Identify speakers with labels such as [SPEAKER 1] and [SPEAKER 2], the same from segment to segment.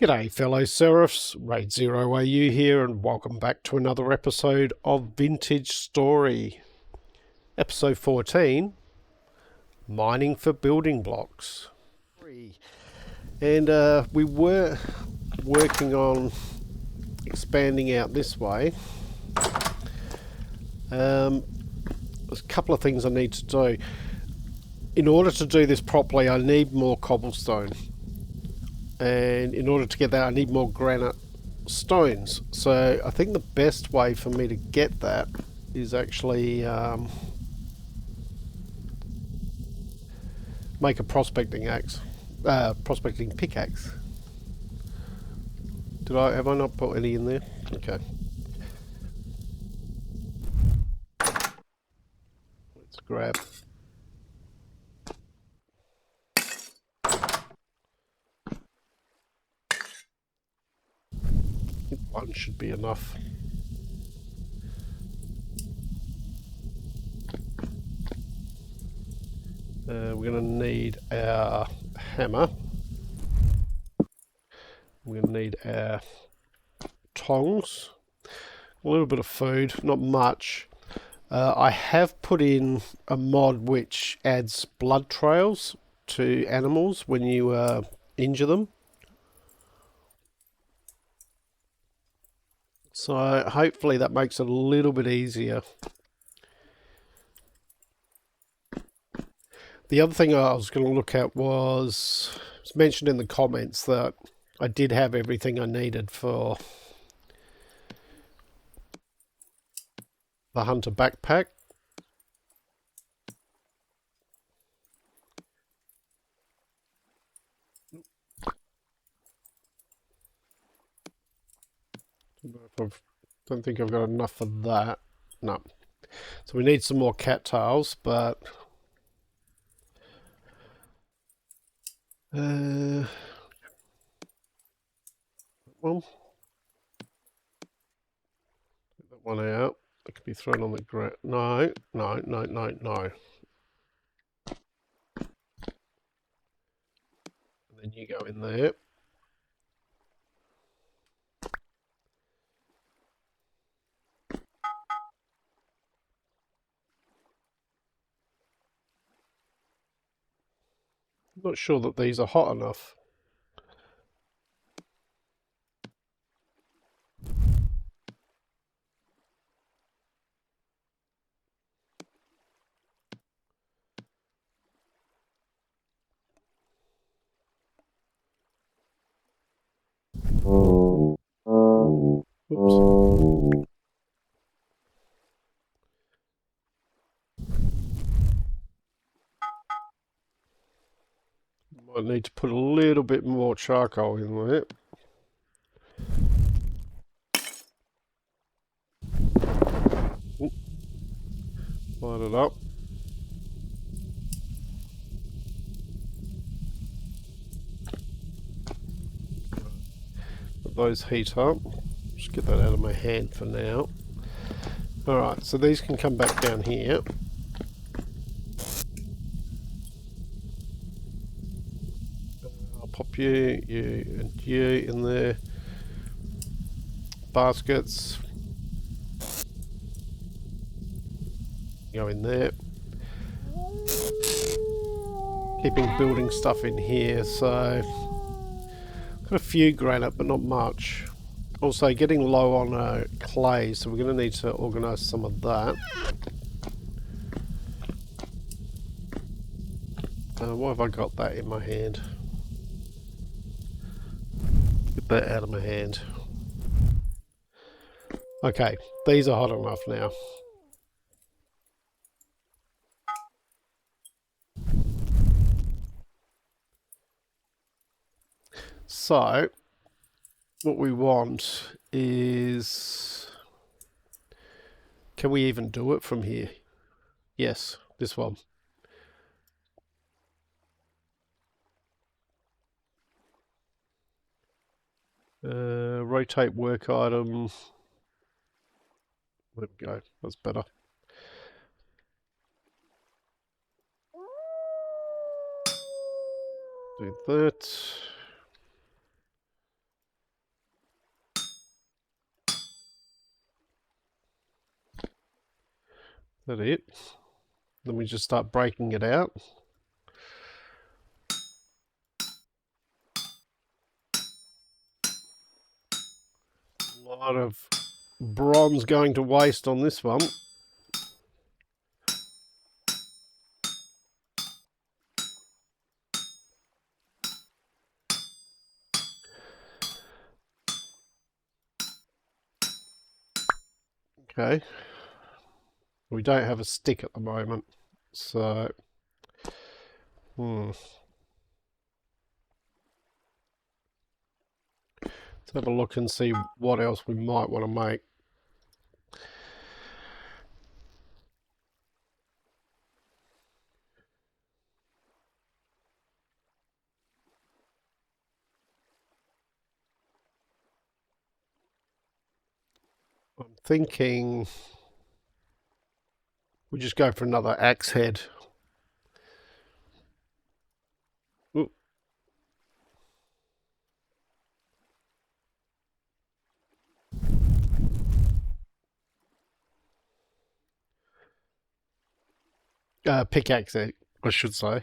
[SPEAKER 1] G'day fellow Seraphs, Raidzero AU here, and welcome back to another episode of Vintage Story. Episode 14, Mining for Building Blocks. And we were working on expanding out this way. There's a couple of things I need to do. In order to do this properly, I need more cobblestone. And in order to get that, I need more granite stones. So I think the best way for me to get that is actually make a prospecting pickaxe. Have I not put any in there? Okay. Let's grab. One should be enough. We're going to need our hammer. We're going to need our tongs. A little bit of food, not much. I have put in a mod which adds blood trails to animals when you injure them. So hopefully that makes it a little bit easier. The other thing I was going to look at was, it's mentioned in the comments that I did have everything I needed for the hunter backpack. I don't think I've got enough for that. No. So we need some more cattails, but well, take that one out. It could be thrown on the ground. No. And then you go in there. I'm not sure that these are hot enough. Oops. Might need to put a little bit more charcoal in there. Light it up. Let those heat up. Just get that out of my hand for now. Alright, so these can come back down here. I'll pop you and you in there. Baskets. Go in there. Keeping building stuff in here, so got a few granite but not much. Also getting low on clay, so we're going to need to organise some of that. Why have I got that in my hand? Get that out of my hand. Okay, these are hot enough now. So, what we want is... Can we even do it from here? Yes, this one. Rotate work item. There we go, that's better. Do that. That it? Then we just start breaking it out. A lot of bronze going to waste on this one. Okay. We don't have a stick at the moment, so let's have a look and see what else we might want to make. I'm thinking we just go for another axe head. Ooh. Pickaxe head, I should say.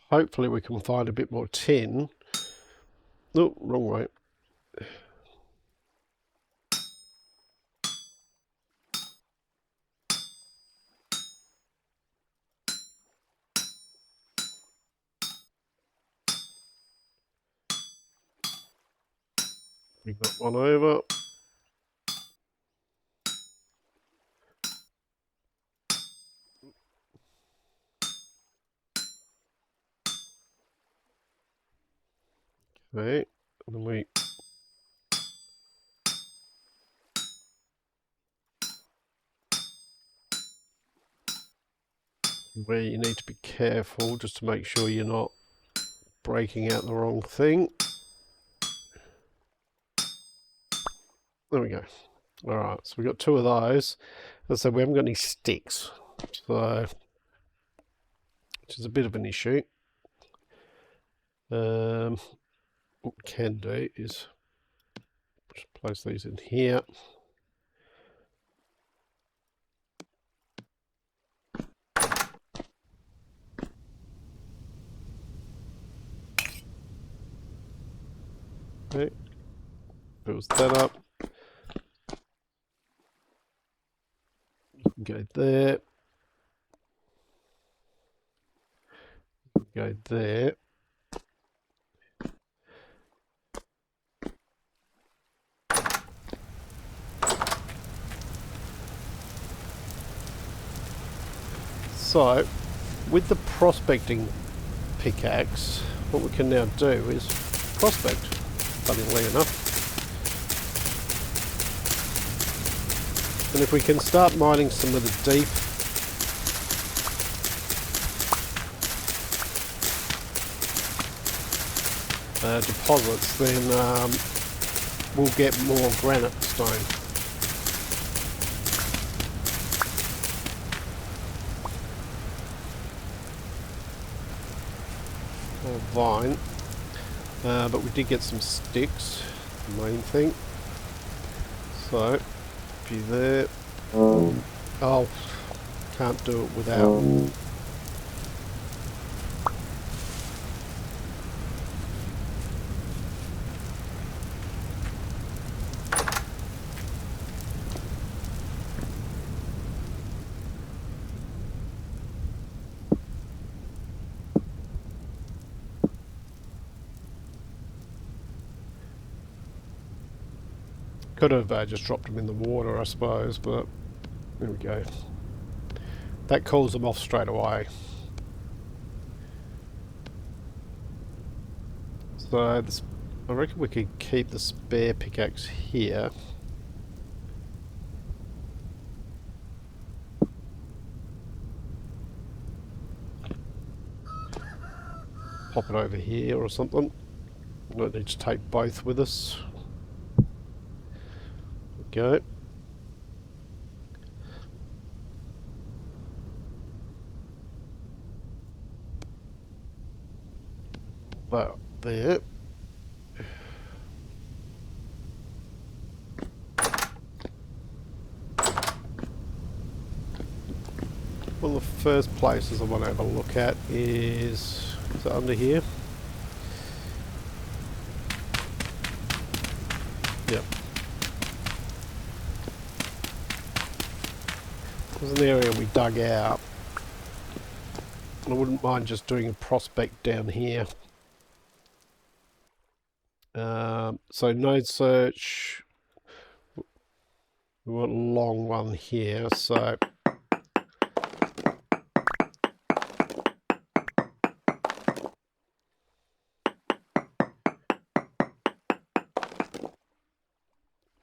[SPEAKER 1] Hopefully we can find a bit more tin. No, wrong way. We got one over. Okay, and then we where you need to be careful just to make sure you're not breaking out the wrong thing. There we go. Alright, so we've got two of those. As I said, we haven't got any sticks, so which is a bit of an issue. What we can do is just place these in here. Okay, fills that up. Go there. Go there. So, with the prospecting pickaxe, what we can now do is prospect, funnily enough. And if we can start mining some of the deep deposits, then we'll get more granite stone. Or vine. But we did get some sticks, the main thing. So, if you're there... Oh, can't do it without... Could have just dropped them in the water, I suppose, but there we go. That calls them off straight away. So this, I reckon we could keep the spare pickaxe here. Pop it over here or something. We don't need to take both with us. Go. about there. One of the first places I want to have a look at is it under here? Yep. There's an area we dug out. I wouldn't mind just doing a prospect down here. So node search. We want a long one here, so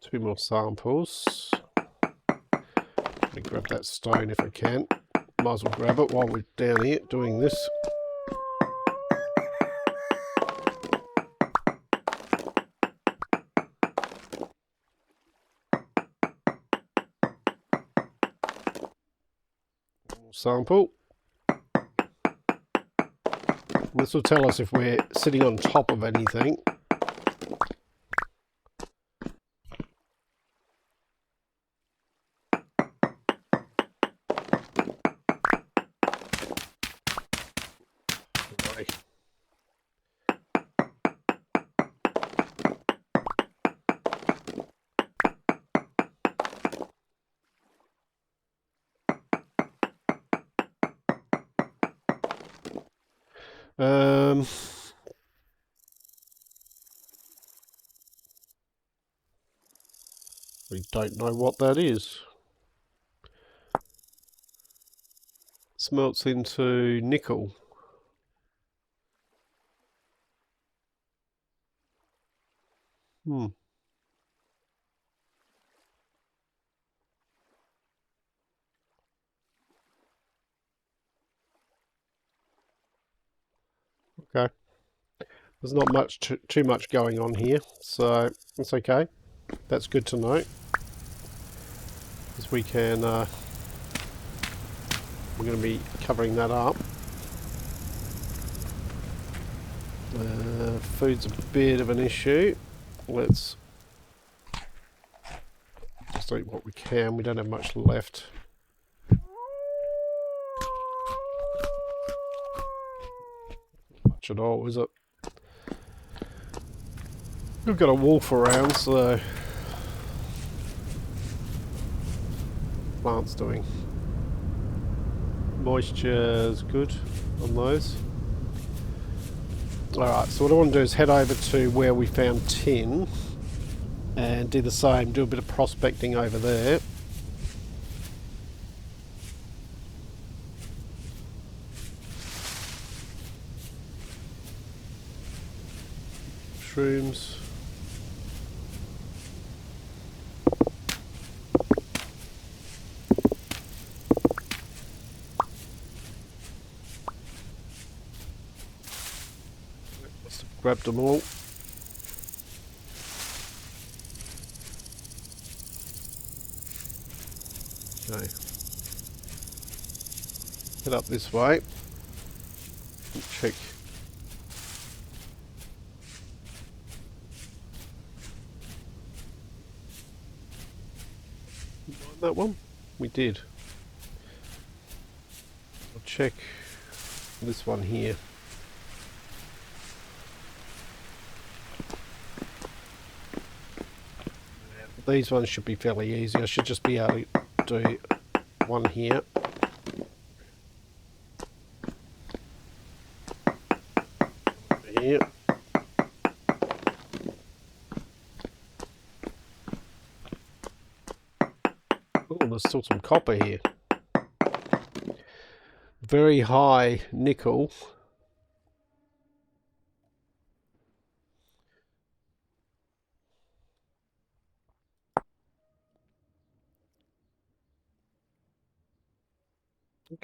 [SPEAKER 1] two more samples. Let me grab that stone if I can. Might as well grab it while we're down here doing this. Sample. This will tell us if we're sitting on top of anything. We don't know what that is. Smelts into nickel. Okay. There's not much too much going on here, so it's okay. That's good to know. Because we can, we're going to be covering that up. Food's a bit of an issue. Let's just eat what we can. We don't have much left. Much at all, is it? We've got a wolf around, so plants doing. Moisture's good on those. Alright, so what I want to do is head over to where we found tin and do the same, do a bit of prospecting over there. Shrooms. Grabbed them all. Okay. Head up this way. Check. That one? We did. I'll check this one here. These ones should be fairly easy. I should just be able to do one here. Here. Oh, there's still some copper here. Very high nickel.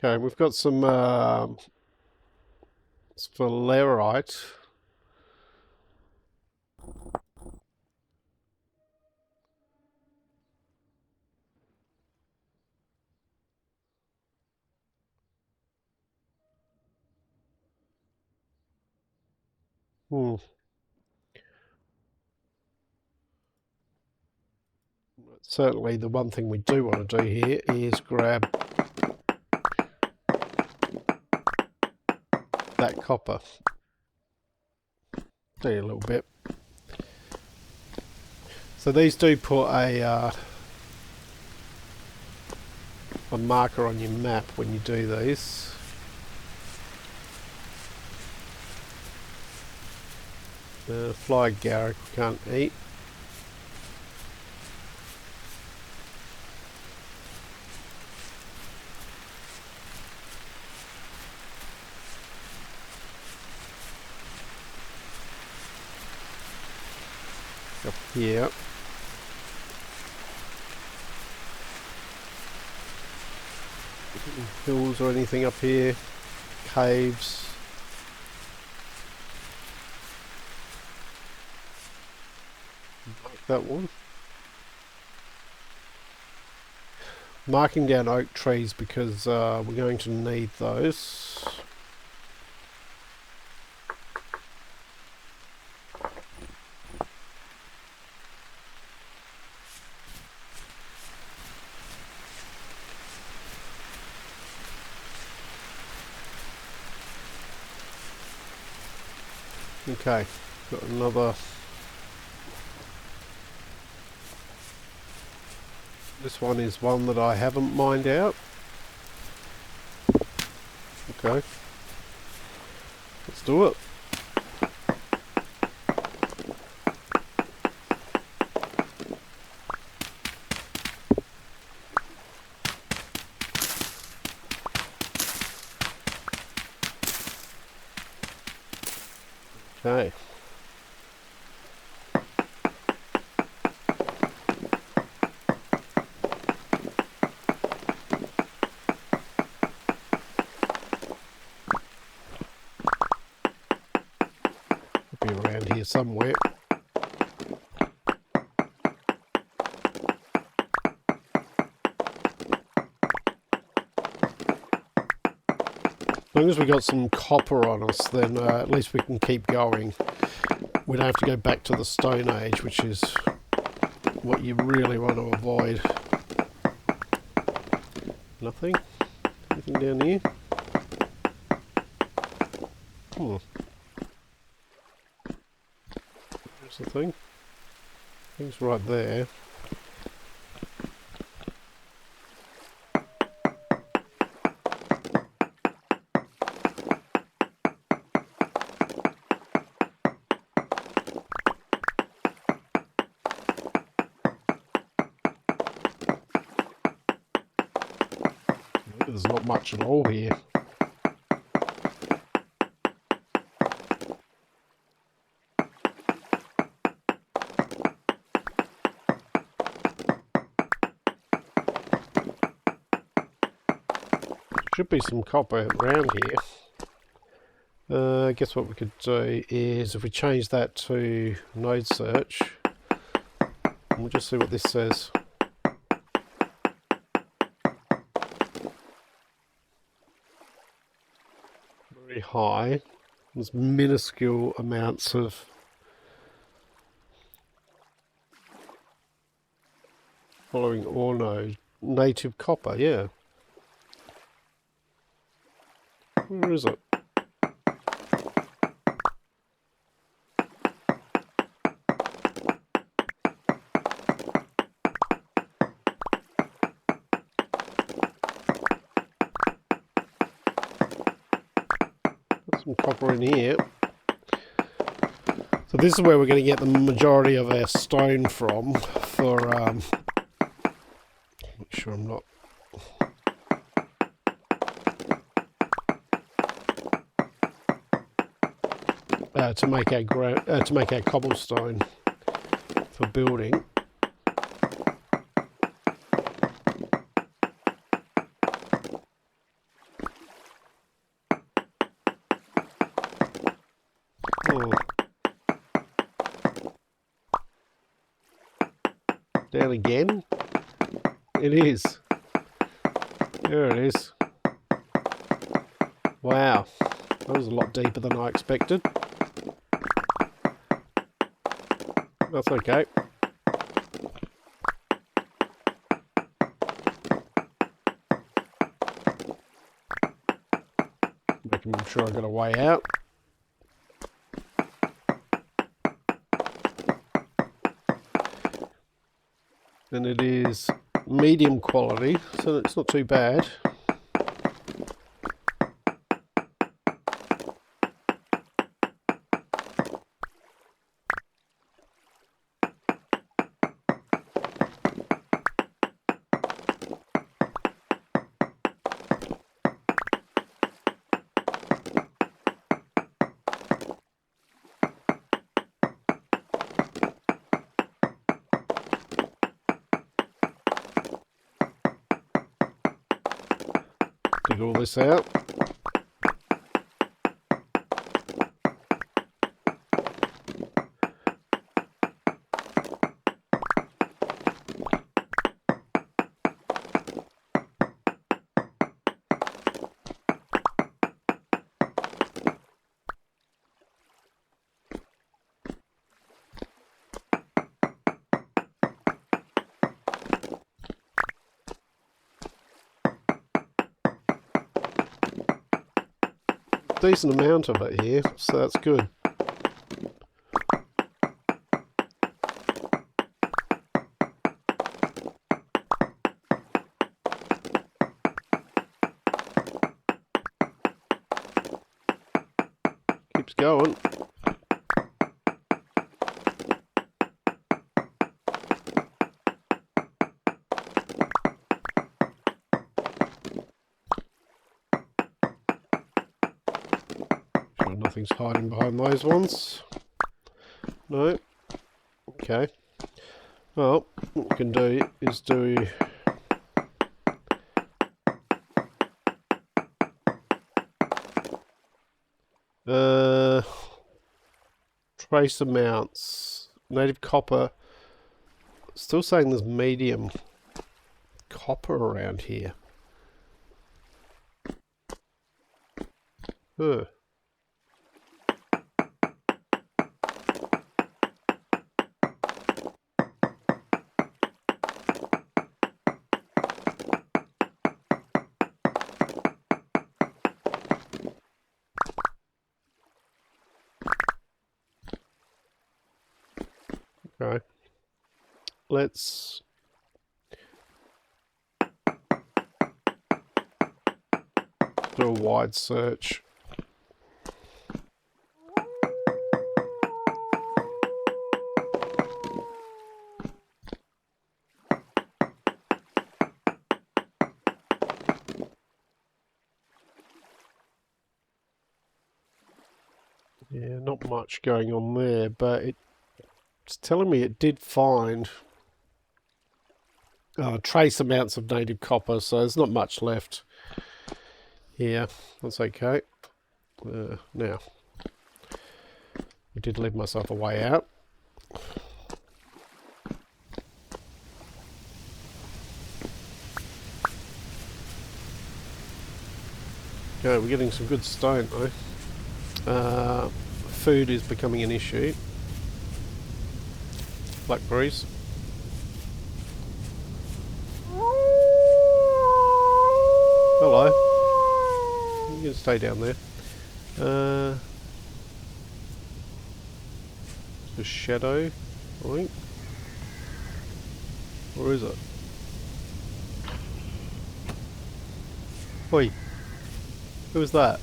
[SPEAKER 1] Okay, we've got some sphalerite. Certainly the one thing we do want to do here is grab that copper. Do a little bit. So these do put a marker on your map when you do these. Fly garrick we can't eat. Up here. Hills or anything up here. Caves. Like that one. Marking down oak trees because we're going to need those. Okay, got another. This one is one that I haven't mined out. Okay, let's do it. Okay. Be around here somewhere. As long as we got some copper on us, then at least we can keep going. We don't have to go back to the Stone Age, which is what you really want to avoid. Nothing? Anything down here? There's the thing. Thing's right there. There's not much at all here. Should be some copper around here. I guess what we could do is if we change that to node search, we'll just see what this says. Very high. There's minuscule amounts of following ore node. Native copper, yeah. Where is it? Got some copper in here. So this is where we're going to get the majority of our stone from for make sure I'm not to make our cobblestone for building. Down again. It is. There it is. Wow, that was a lot deeper than I expected. That's okay. Making sure I got a way out. And it is medium quality, so it's not too bad. Dig all this out. Decent amount of it here, so that's good. Keeps going. Sure nothing's hiding behind those ones. No. Okay. Well, what we can do is do trace amounts. Native copper. Still saying there's medium copper around here. Huh. Okay. Let's do a wide search. Yeah, not much going on there, but it's telling me it did find trace amounts of native copper, so there's not much left here. That's okay. Now, I did leave myself a way out. Okay, we're getting some good stone though. Food is becoming an issue. Blackberries. Hello. You can stay down there. The shadow, I think. Or is it? Oi. Who was that?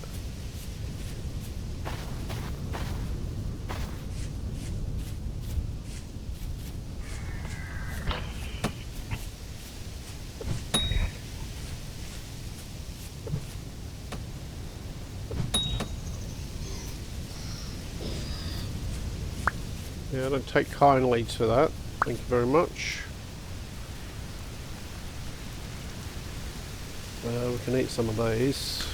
[SPEAKER 1] Yeah, I don't take kindly to that. Thank you very much. We can eat some of these.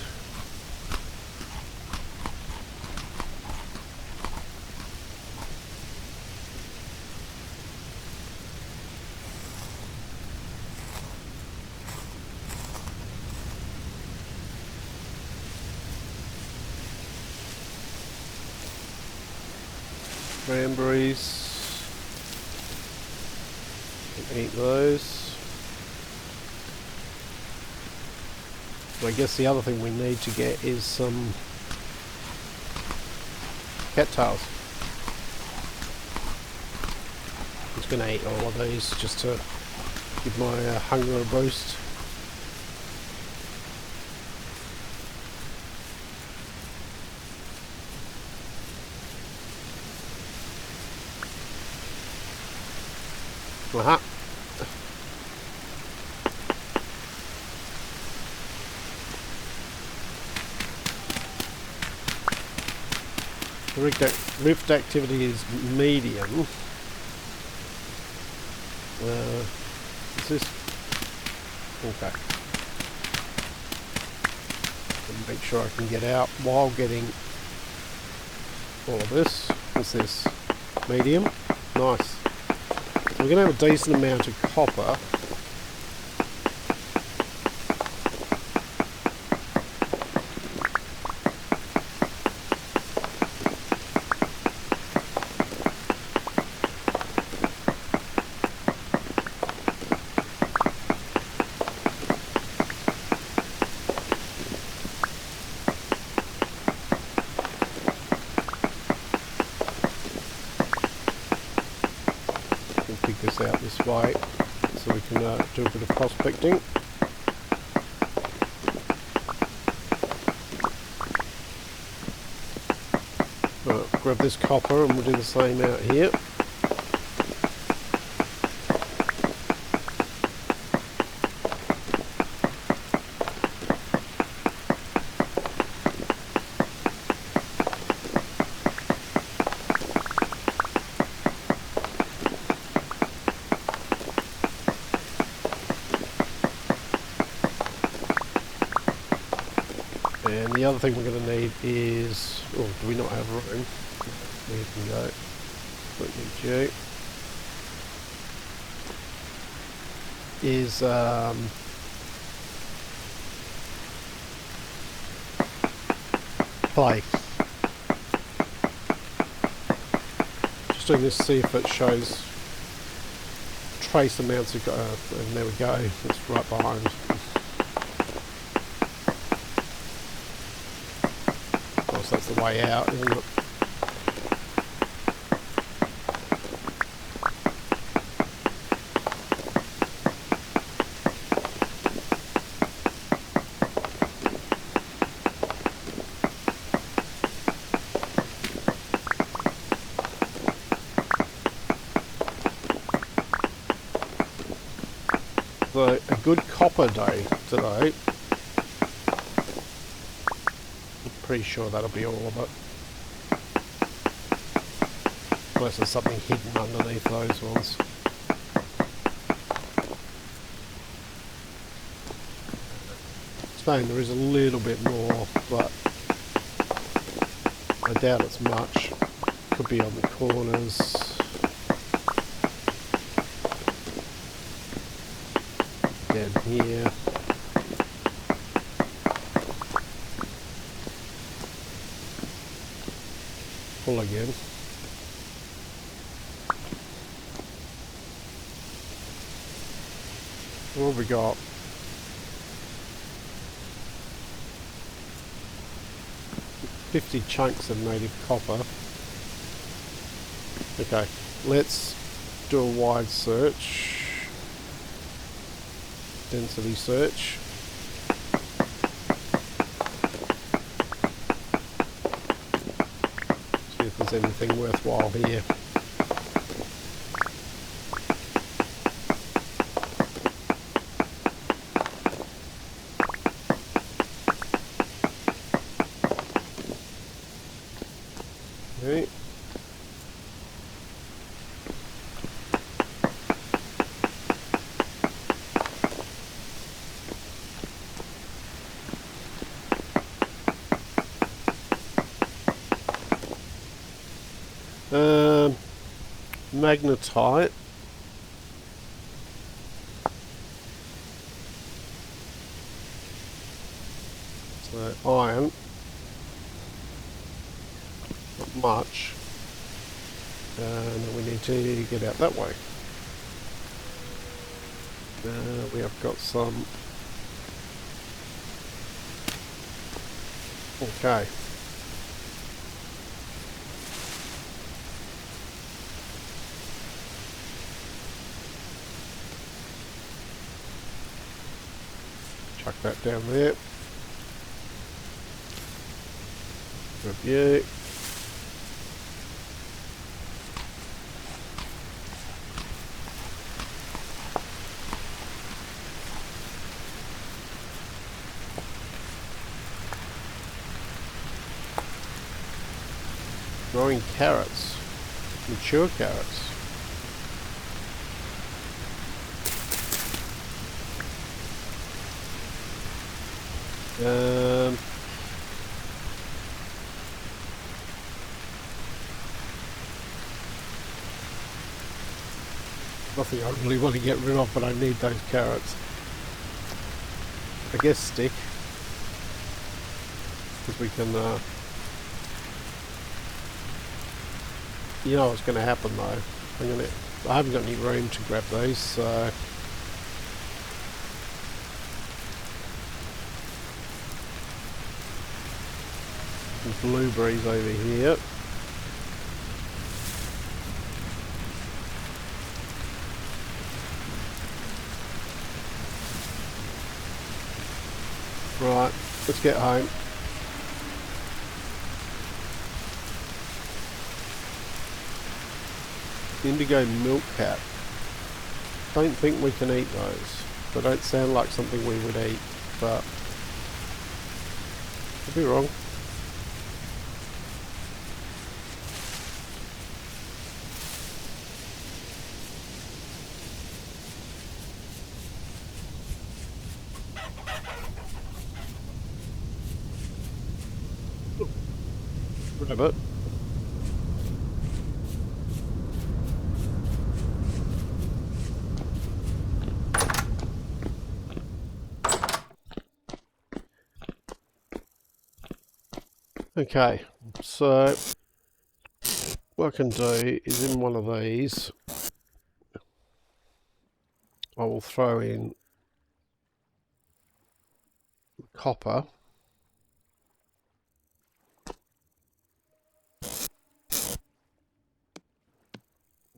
[SPEAKER 1] Cranberries. Eat those. I guess the other thing we need to get is some cattails. I'm just going to eat all of these just to give my hunger a boost. Aha. Rift activity is medium. Is this? Okay. And make sure I can get out while getting all of this. What's this? Medium? Nice. We're going to have a decent amount of copper. This out this way so we can do a bit of prospecting. Grab this copper and we'll do the same out here. And the other thing we're going to need is, oh, do we not have room? There you can go. What we need is clay. Just doing this to see if it shows trace amounts of, and there we go, it's right behind. Of course that's the way out, isn't it? So a good copper day today. I'm pretty sure that'll be all of it. Unless there's something hidden underneath those ones. Saying there is a little bit more, but I doubt it's much. Could be on the corners. Down here. Full again. What have we got? $50 chunks of native copper. Okay, let's do a wide search. Density search. See if there's anything worthwhile here. Okay. Magnetite. So iron. Not much. And we need to get out that way. We have got some. Okay. Chuck that down there. Review. Growing carrots. Mature carrots. Nothing I really want to get rid of, but I need those carrots. I guess stick, because we can. You know what's going to happen though. I haven't got any room to grab these, so. Some blueberries over here. Right, let's get home. Indigo milk cat. Don't think we can eat those. They don't sound like something we would eat, but could be wrong. Rabbit. Okay, so what I can do is in one of these, I will throw in copper.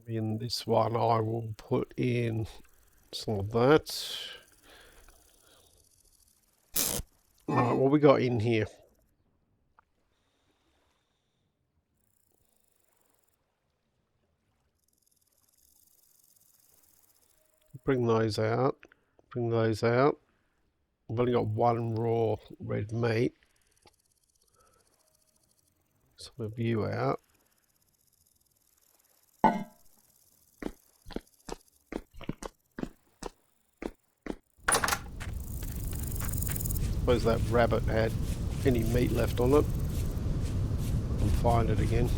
[SPEAKER 1] In this one I will put in some of that. Alright, what we got in here? Bring those out. Bring those out. I've only got one raw red meat. Some of you out. Suppose that rabbit had any meat left on it. I'll find it again.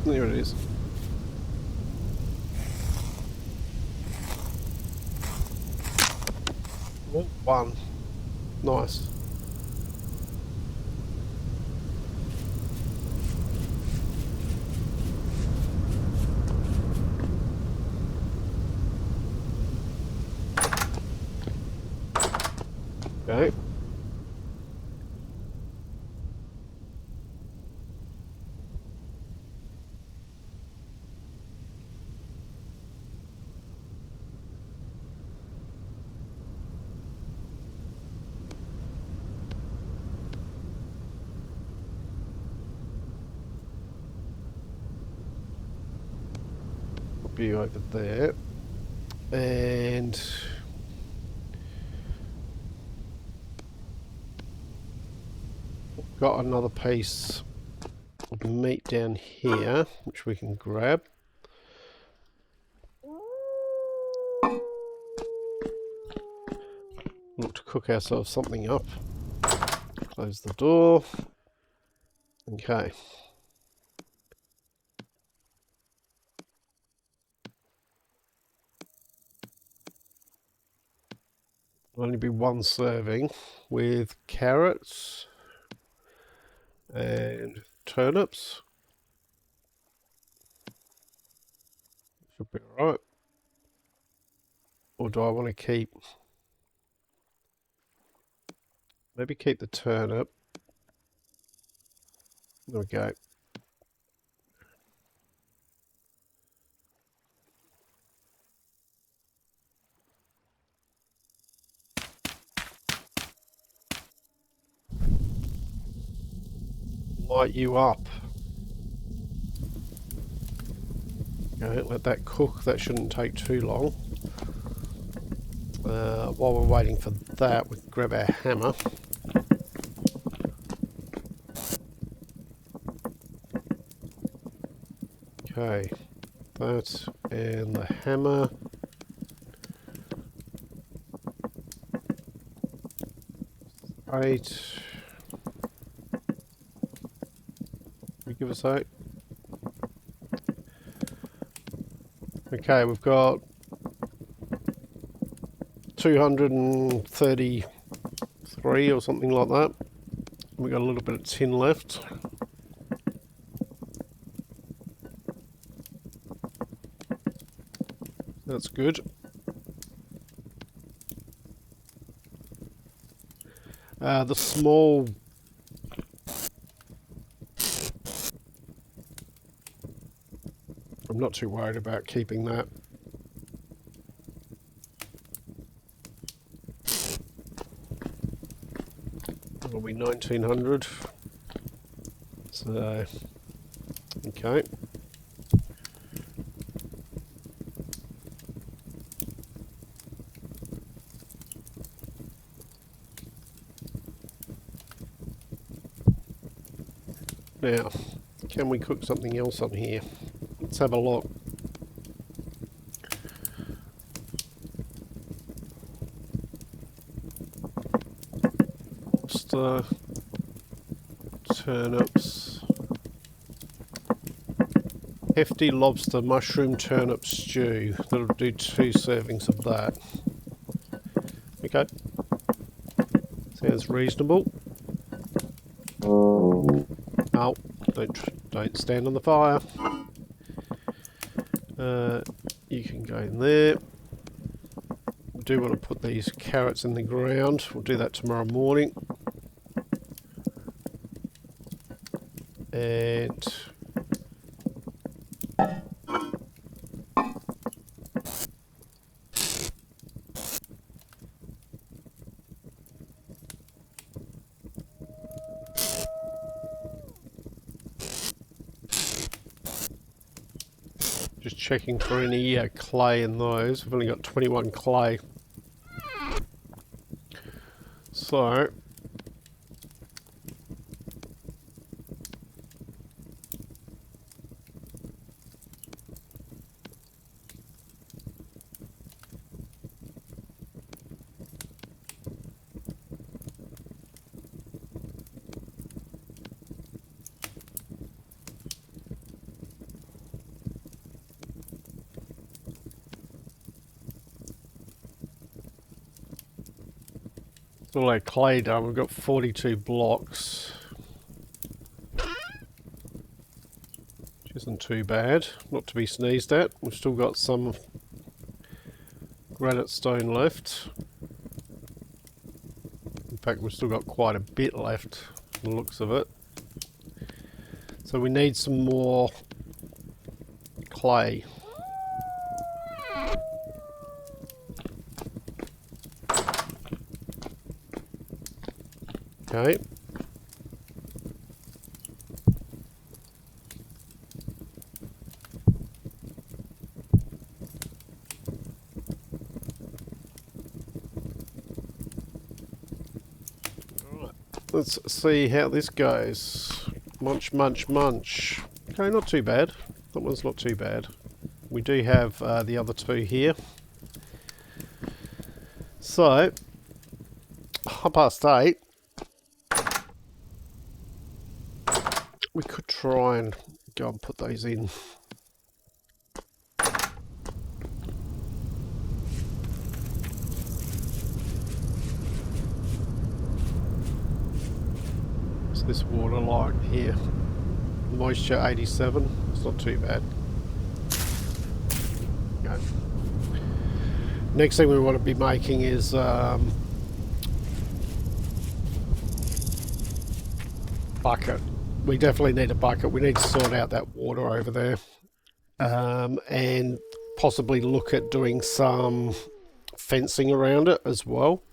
[SPEAKER 1] There it is. Oh, one. Nice. Okay. Put you over there. And got another piece of meat down here, which we can grab. Look to cook ourselves something up. Close the door. Okay. Only be one serving with carrots And turnips. Should be alright. Or do I want to keep... Maybe keep the turnip. There we go. Light you up. Okay, let that cook. That shouldn't take too long. While we're waiting for that, we can grab our hammer. Okay, that and the hammer. Eight. We give us 8. Okay, we've got 233 or something like that. We've got a little bit of tin left. That's good. The small... I'm not too worried about keeping that. That'll be 1900. So, okay. Now, can we cook something else on here? Let's have a look. Lobster, turnips, hefty lobster mushroom turnip stew. That'll do 2 servings of that. Okay, sounds reasonable. Oh, don't stand on the fire. You can go in there. We do want to put these carrots in the ground. We'll do that tomorrow morning. And just checking for any clay in those. We've only got 21 clay. So all our clay done. We've got 42 blocks, which isn't too bad, not to be sneezed at. We've still got some granite stone left. In fact, we've still got quite a bit left from the looks of it. So we need some more clay. Okay. Alright, let's see how this goes. Munch, munch, munch. Okay, not too bad. That one's not too bad. We do have the other 2 here. So, 8:30. We could try and go and put those in. What's this water like here? Moisture 87. It's not too bad. Okay. Next thing we want to be making is bucket. We definitely need a bucket. We need to sort out that water over there, and possibly look at doing some fencing around it as well.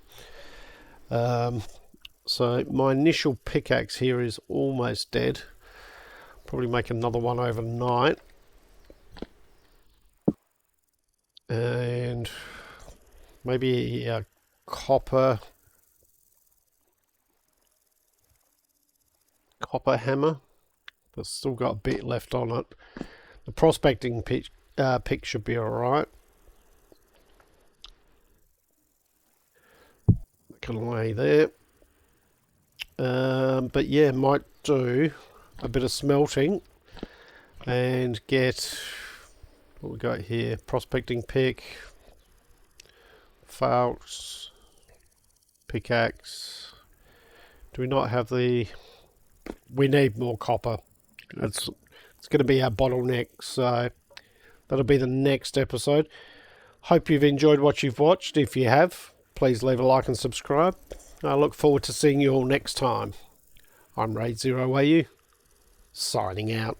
[SPEAKER 1] So my initial pickaxe here is almost dead. Probably make another one overnight. And maybe a copper hammer. That's still got a bit left on it. The prospecting pick should be alright. Can lay there. But yeah, might do a bit of smelting and get what we got here. Prospecting pick, falx, pickaxe. Do we not have the... We need more copper. It's going to be our bottleneck, so that'll be the next episode. Hope you've enjoyed what you've watched. If you have, please leave a like and subscribe. I look forward to seeing you all next time. I'm Raidzero, signing out.